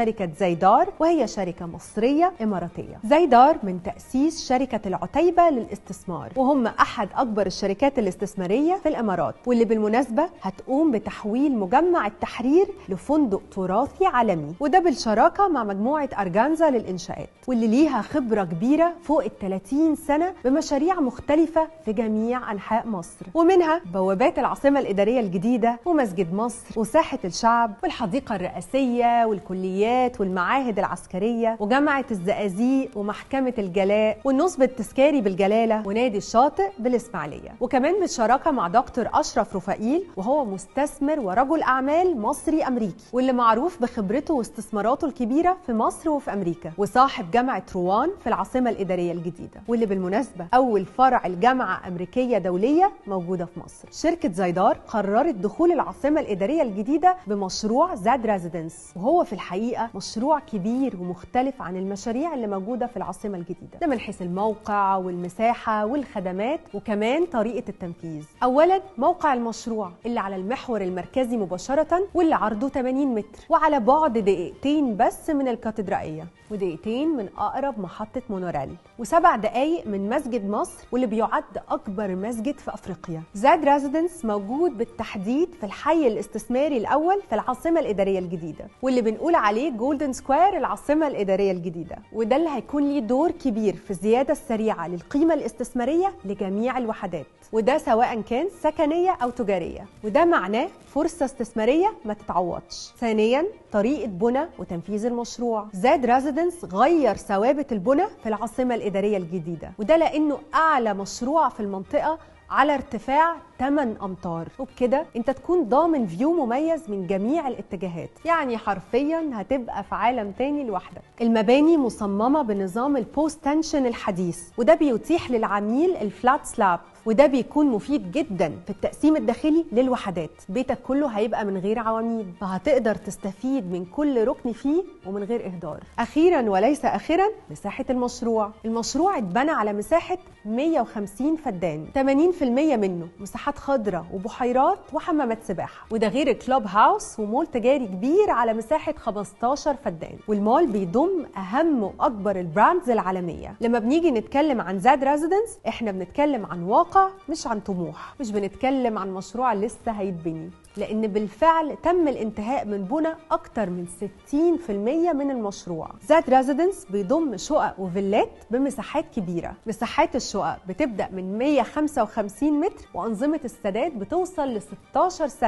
شركة زيدار، وهي شركة مصرية إماراتية. زيدار من تأسيس شركة العتيبة للاستثمار، وهم أحد أكبر الشركات الاستثمارية في الإمارات، واللي بالمناسبة هتقوم بتحويل مجمع التحرير لفندق تراثي عالمي، وده بالشراكة مع مجموعة أرجانزا للإنشاءات، واللي ليها خبرة كبيرة فوق 30 سنة بمشاريع مختلفة في جميع أنحاء مصر، ومنها بوابات العاصمة الإدارية الجديدة، ومسجد مصر، وساحة الشعب، والحديقة الرئاسية، والكليات، والمعاهد العسكرية، وجامعة الزقازيق، ومحكمة الجلاء، والنصب التذكاري بالجلالة، ونادي الشاطئ بالإسماعيلية. وكمان بالشراكة مع دكتور أشرف رفائيل، وهو مستثمر ورجل أعمال مصري أمريكي، واللي معروف بخبرته واستثماراته الكبيرة في مصر وفي أمريكا، وصاحب جامعة روان في العاصمة الإدارية الجديدة، واللي بالمناسبة أول فرع الجامعة أمريكية دولية موجودة في مصر. شركة زيدار قررت دخول العاصمة الإدارية الجديدة بمشروع زاد ريزيدنس، وهو في الحقيقة مشروع كبير ومختلف عن المشاريع اللي موجودة في العاصمة الجديدة، ده من حيث الموقع والمساحة والخدمات، وكمان طريقة التنفيذ. أولا، موقع المشروع اللي على المحور المركزي مباشرة، واللي عرضه 80 متر، وعلى بعد دقيقتين بس من الكاتدرائية، ودقيقتين من أقرب محطة مونوريل، و7 دقايق من مسجد مصر، واللي بيعد أكبر مسجد في أفريقيا. زاد ريزيدنس موجود بالتحديد في الحي الاستثماري الأول في العاصمة الإدارية الجديدة، واللي بنقول عليه جولدن سكوير العاصمة الإدارية الجديدة، وده اللي هيكون ليه دور كبير في الزيادة السريعة للقيمة الاستثمارية لجميع الوحدات، وده سواء كان سكنية أو تجارية، وده معناه فرصة استثمارية ما تتعوضش. ثانياً، طريقة بنى وتنفيذ المشروع. زاد ريزيدنس غير ثوابت البنى في العاصمة الإدارية الجديدة، وده لأنه أعلى مشروع في المنطقة على ارتفاع 8 أمتار، وبكده انت تكون ضامن فيو مميز من جميع الاتجاهات، يعني حرفيا هتبقى في عالم تاني لوحدك. المباني مصممة بنظام البوست تنشن الحديث، وده بيتيح للعميل الفلات سلاب، وده بيكون مفيد جدا في التقسيم الداخلي للوحدات. بيتك كله هيبقى من غير عواميد، فهتقدر تستفيد من كل ركن فيه ومن غير إهدار. أخيرا وليس آخرا، مساحة المشروع. المشروع اتبنى على مساحة 150 فدان، 80% منه مساحات خضراء وبحيرات وحمامات سباحة، وده غير كلوب هاوس ومول تجاري كبير على مساحة 15 فدان، والمول بيضم أهم وأكبر البراندز العالمية. لما بنيجي نتكلم عن زاد ريزيدنس، احنا بنتكلم عن واقع مش عن طموح، مش بنتكلم عن مشروع لسه هيتبني، لأن بالفعل تم الانتهاء من بنى أكتر من 60% من المشروع. زاد ريزيدنس بيضم شقق وفيلات بمساحات كبيرة. مساحات الشقق بتبدأ من 155 متر، وأنظمة السداد بتوصل ل 16 سنة.